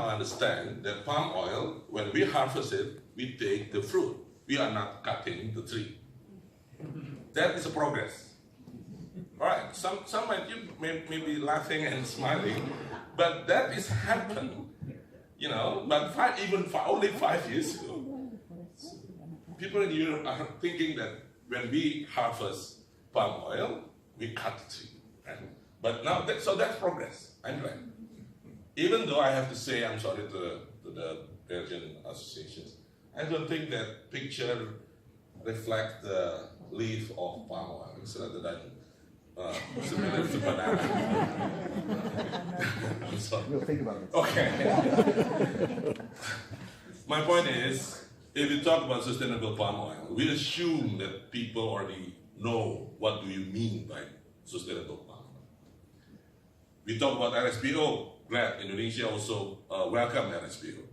Understand that palm oil, when we harvest it, we take the fruit. We are not cutting the tree. That is a progress. All right, some might may be laughing and smiling, but that is happened, but only 5 years ago. People in Europe are thinking that when we harvest palm oil, we cut the tree. Right? But now, so that's progress. I'm glad. Even though I have to say, I'm sorry to the Belgian associations, I don't think that picture reflects the leaf of palm oil. It's rather than similar to banana. I'm sorry. We'll think about it. Okay. My point is, if we talk about sustainable palm oil, we assume that people already know what do you mean by sustainable palm oil. We talk about RSPO. Glad Indonesia also welcomed RSPO.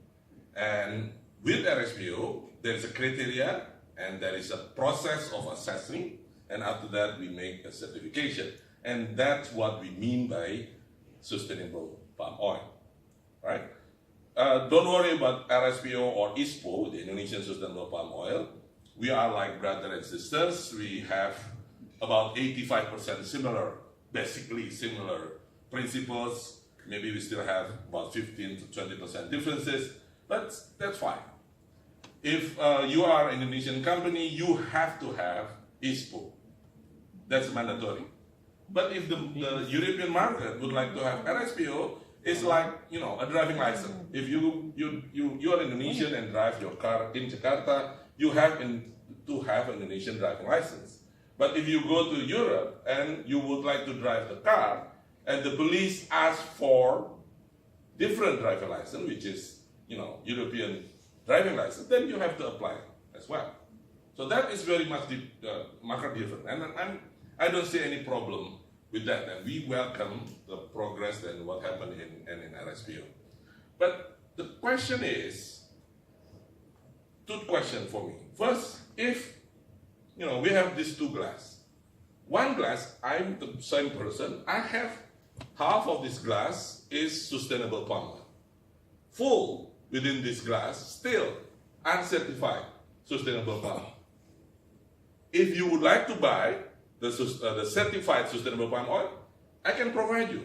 And with RSPO, there is a criteria and there is a process of assessing, and after that we make a certification. And that's what we mean by sustainable palm oil, right? Don't worry about RSPO or ISPO, the Indonesian Sustainable Palm Oil. We are like brothers and sisters. We have about 85% similar, basically similar principles. Maybe we still have about 15 to 20% differences, but that's fine. If you are an Indonesian company, you have to have ISPO. That's mandatory. But if the European market would like to have RSPO, it's like a driving license. If you are Indonesian and drive your car in Jakarta, you have to have an Indonesian driving license. But if you go to Europe and you would like to drive the car, and the police ask for different driving license, which is, European driving license, then you have to apply as well. So that is very much market different, and I don't see any problem with that, and we welcome the progress and what happened in RSPO. But the question is, two questions for me. First, if we have these two glasses. One glass, I'm the same person, I have half of this glass is sustainable palm oil. Full within this glass, still uncertified sustainable palm oil. If you would like to buy the certified sustainable palm oil, I can provide you.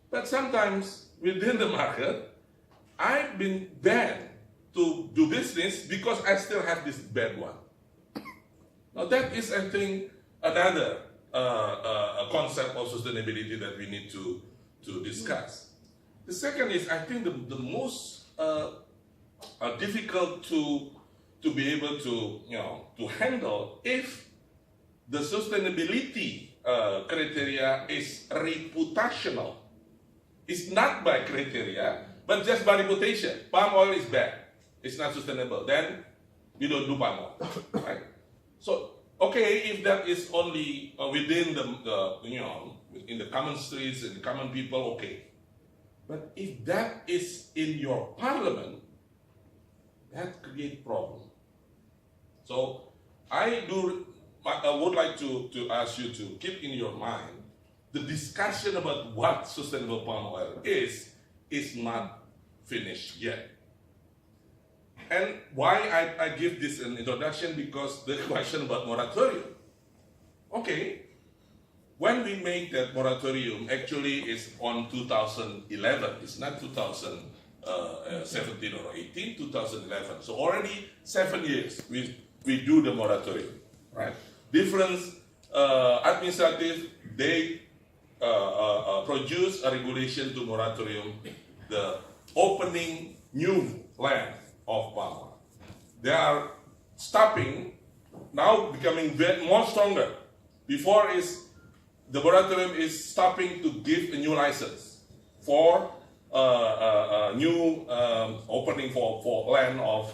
But sometimes within the market, I've been banned to do business because I still have this bad one. Now that is, I think, another a concept of sustainability that we need to discuss. The second is, I think, the most difficult to be able to handle if the sustainability criteria is reputational. It's not by criteria, but just by reputation. Palm oil is bad. It's not sustainable. Then we don't do palm oil, right? So, okay, if that is only within in the common streets and the common people, okay. But if that is in your parliament, that creates problem. So I would like to ask you to keep in your mind the discussion about what sustainable palm oil is not finished yet. And why I give this an introduction, because the question about moratorium. Okay, when we make that moratorium, actually it's on 2011. It's not 2017 or 18, 2011. So already 7 years we do the moratorium, right? Different administrative, they produce a regulation to moratorium, the opening new land of palm oil. They are stopping, now becoming more stronger. Before the moratorium is stopping to give a new license for a new opening for land of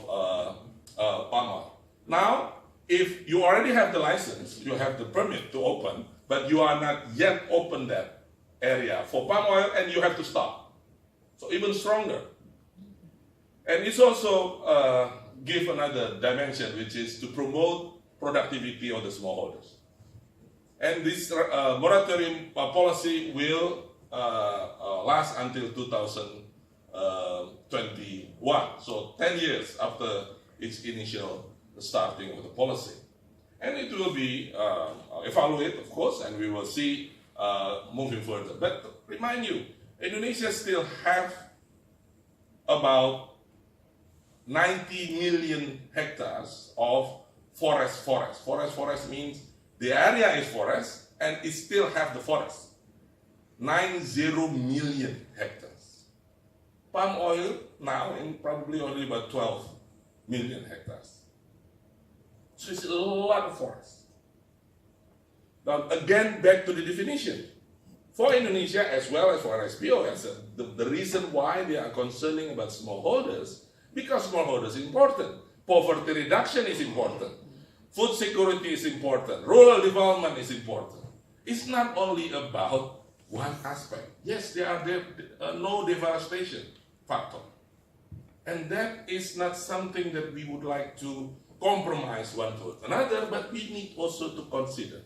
palm oil. Now, if you already have the license, you have the permit to open, but you are not yet open that area for palm oil, and you have to stop. So even stronger. And it's also give another dimension, which is to promote productivity of the smallholders. And this moratorium policy will last until 2020. 2001, so 10 years after its initial starting of the policy. And it will be evaluated, of course, and we will see moving further. But to remind you, Indonesia still have about 90 million hectares of forest. Forest means the area is forest and it still have the forest. 90 million hectares. Palm oil now in probably only about 12 million hectares. So it's a lot of forest. Now again, back to the definition. For Indonesia as well as for SPO, the reason why they are concerning about smallholders, because smallholders is important. Poverty reduction is important. Food security is important. Rural development is important. It's not only about one aspect. Yes, there are no deforestation factor. And that is not something that we would like to compromise one to another, but we need also to consider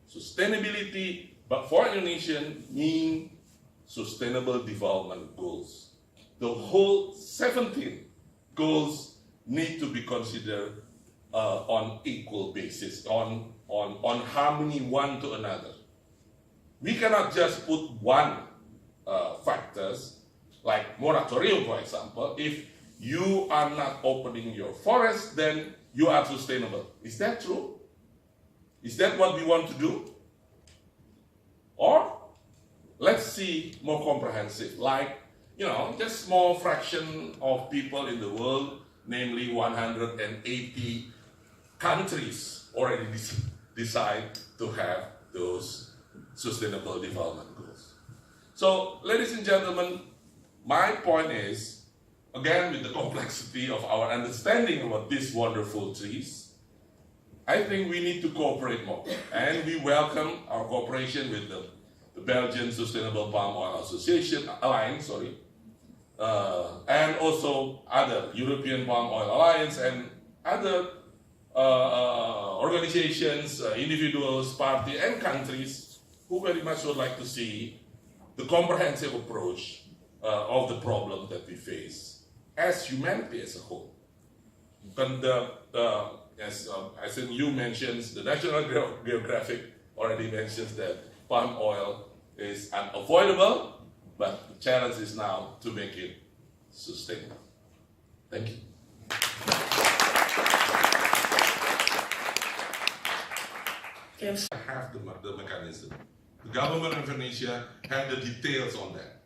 sustainability, but for Indonesian mean sustainable development goals. The whole 17 goals need to be considered on equal basis, on harmony one to another. We cannot just put one factors, like moratorium, for example. If you are not opening your forest, then you are sustainable. Is that true? Is that what we want to do? Or let's see more comprehensive, like, just small fraction of people in the world, namely 180 countries already decide to have those sustainable development goals. So, ladies and gentlemen, my point is, again, with the complexity of our understanding about these wonderful trees, I think we need to cooperate more. And we welcome our cooperation with the Belgian Sustainable Palm Oil Association, Allian, and also other European Palm Oil Alliance and other organizations, individuals, parties, and countries who very much would like to see the comprehensive approach of the problem that we face as humanity as a whole. And as you mentioned, the National Geographic already mentions that palm oil is unavoidable, but the challenge is now to make it sustainable. Thank you. Have the mechanism. The government of Indonesia had the details on that,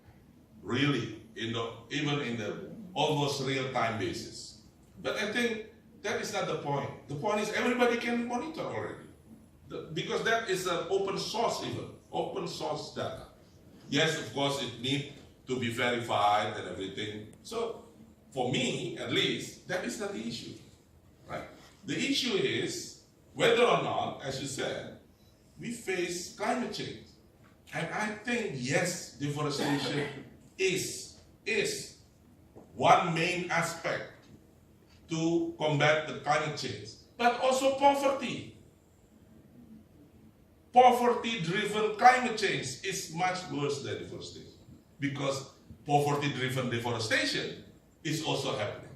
really, even in the almost real-time basis. But I think that is not the point. The point is everybody can monitor already, because that is an open source even, open source data. Yes, of course, it needs to be verified and everything. So, for me, at least, that is not the issue, right? The issue is whether or not, as you said, we face climate change. And I think, yes, deforestation is one main aspect to combat the climate change, but also poverty. Poverty-driven climate change is much worse than deforestation, because poverty-driven deforestation is also happening.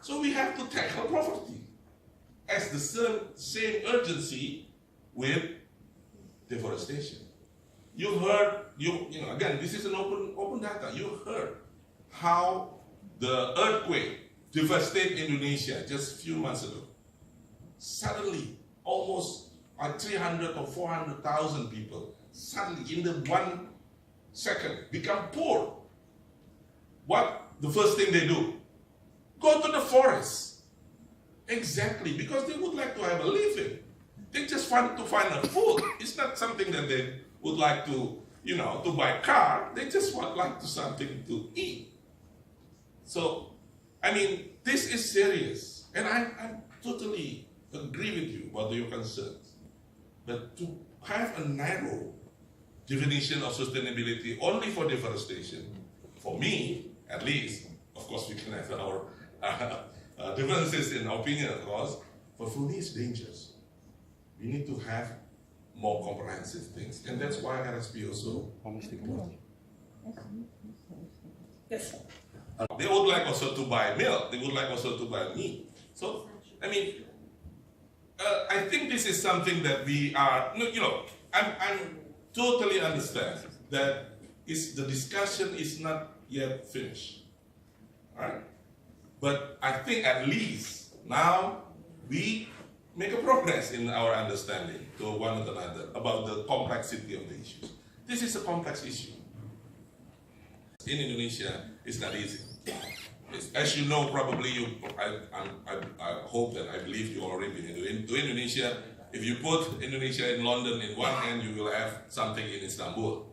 So we have to tackle poverty as the same urgency with deforestation. You heard, again, this is an open data. You heard how the earthquake devastated Indonesia just a few months ago. Suddenly, almost 300 or 400,000 people suddenly in the 1 second become poor. What the first thing they do? Go to the forest. Exactly, because they would like to have a living. They just want to find a food. It's not something that they would like to, to buy a car. They just want something to eat. So, I mean, this is serious. And I totally agree with you about your concerns. But to have a narrow definition of sustainability only for deforestation, for me, at least, of course we can have our differences in opinion, of course, but for me it's dangerous. We need to have more comprehensive things. And that's why RSP also... Yes. They would like also to buy milk. They would like also to buy meat. So, I mean, I think this is something that we are, I'm totally understand that the discussion is not yet finished. All right? But I think at least now we make a progress in our understanding to one another about the complexity of the issues. This is a complex issue. In Indonesia, it's not easy. As you know, probably I hope that I believe you already been to Indonesia. If you put Indonesia in London in one hand, you will have something in Istanbul,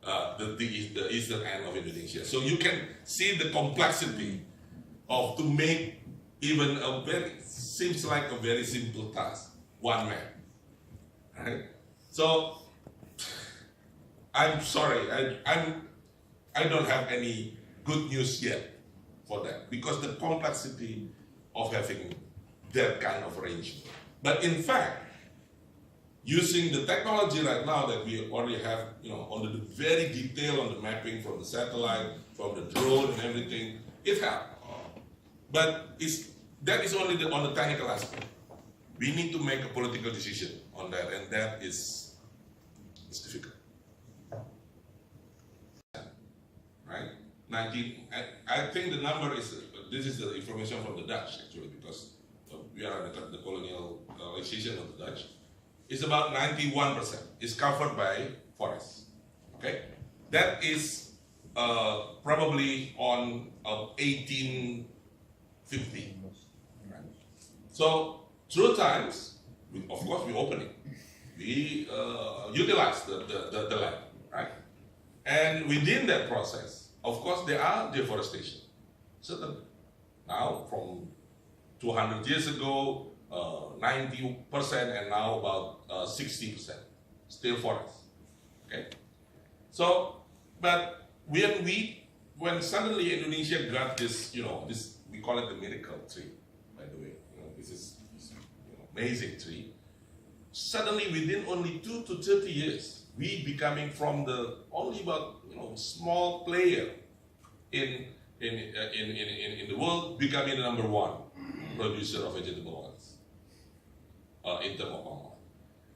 the eastern end of Indonesia. So you can see the complexity of to make even seems like a very simple task, one man. Right? So I'm sorry, I don't have any good news yet for that, because the complexity of having that kind of arrangement. But in fact, using the technology right now that we already have, on the very detail on the mapping from the satellite, from the drone and everything, it helps. But that is only on the technical aspect. We need to make a political decision on that, and that is difficult. Right? I think the number is, this is the information from the Dutch actually, because we are under the colonialization of the Dutch. It's about 91% is covered by forests. Okay? That is probably on 1850. Right? So through times, of course we open it. We utilize the land, right? And within that process, of course, there are deforestation. Certainly. Now, from 200 years ago, 90%, and now about 60%. Still forest. Okay? So, but when suddenly Indonesia got this, we call it the miracle tree, by the way. This is amazing tree. Suddenly, within only 2 to 30 years, we becoming from the only about small player in the world, becoming the number 1 producer of vegetable oils in terms of palm oil.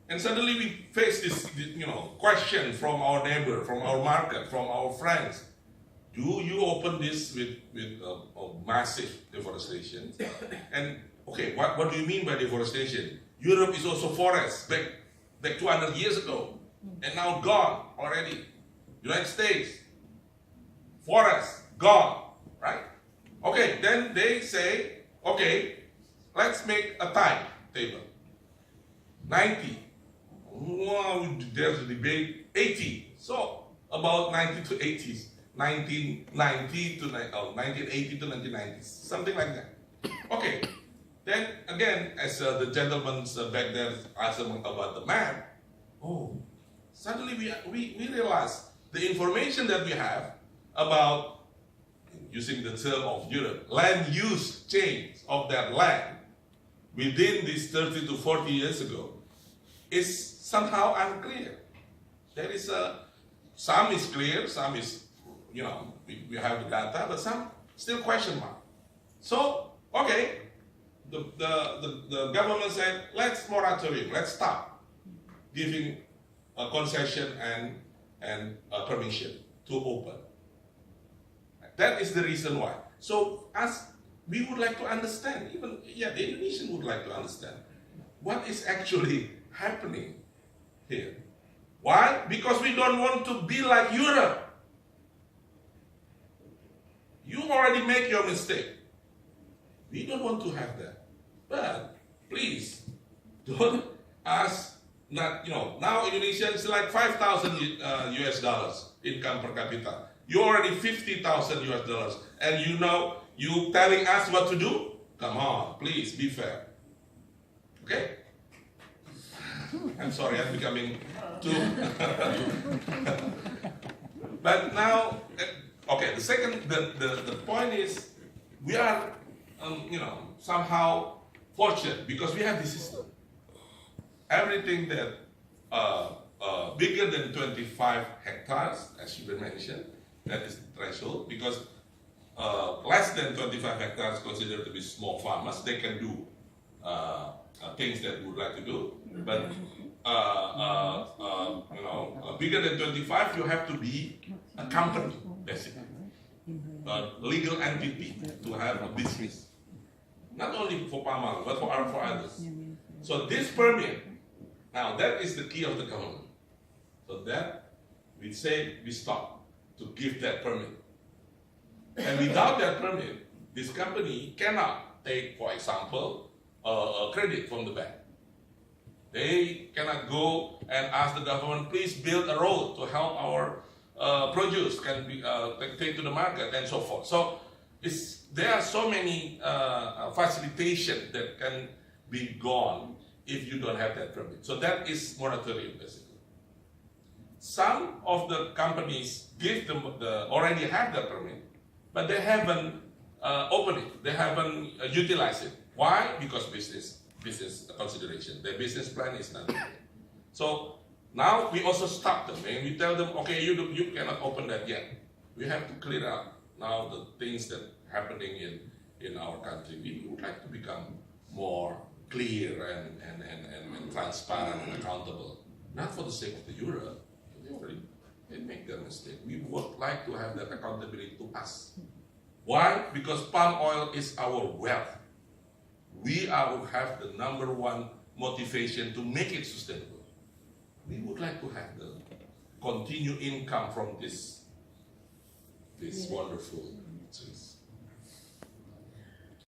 And suddenly we face this question from our neighbor, from our market, from our friends. Do you open this with massive deforestation? And okay, what do you mean by deforestation? Europe is also forest back 200 years ago. And now gone already. United States, forest, gone, right? Okay, then they say, okay, let's make a timetable. 90. Wow, there's a debate. 80. So about 90 to 80s. 1980 to 1990s. Something like that. Okay. Then again, as the gentleman back there asked about the map, suddenly we realize the information that we have about, using the term of Europe, land use change of that land within this 30 to 40 years ago is somehow unclear. There is some is clear, some is, we have the data, but some still question mark. So, okay, the government said, let's moratorium, let's stop giving a concession and permission to open. That is the reason why. So we would like to understand, the Indonesian would like to understand what is actually happening here. Why? Because we don't want to be like Europe. You already make your mistake. We don't want to have that. But please, don't ask, now Indonesia is like 5,000 US dollars income per capita. You already 50,000 US dollars. And you telling us what to do? Come on, please, be fair. Okay? I'm sorry, I'm becoming too... But now, okay, the point is, we are, somehow fortunate because we have this system. Everything that bigger than 25 hectares, as you mentioned, that is the threshold, because less than 25 hectares considered to be small farmers. They can do things that we would like to do, but bigger than 25, you have to be a company, basically, a legal entity to have a business, not only for palm oil but for others. So this permit, now that is the key of the government. So that we say we stop to give that permit. And without that permit, this company cannot take, for example, a credit from the bank. They cannot go and ask the government, please build a road to help our produce can be take to the market and so forth. So there are so many facilitation that can be gone if you don't have that permit. So that is moratorium, basically. Some of the companies give them already have the permit, but they haven't opened it. They haven't utilized it. Why? Because business consideration. Their business plan is not there. So now we also stop them and we tell them, okay, you cannot open that yet. We have to clear up now the things that are happening in our country. We would like to become more clear and transparent and accountable. Not for the sake of the euro. They make their mistake. We would like to have that accountability to us. Why? Because palm oil is our wealth. We have the #1 motivation to make it sustainable. We would like to have the continued income from this wonderful trees.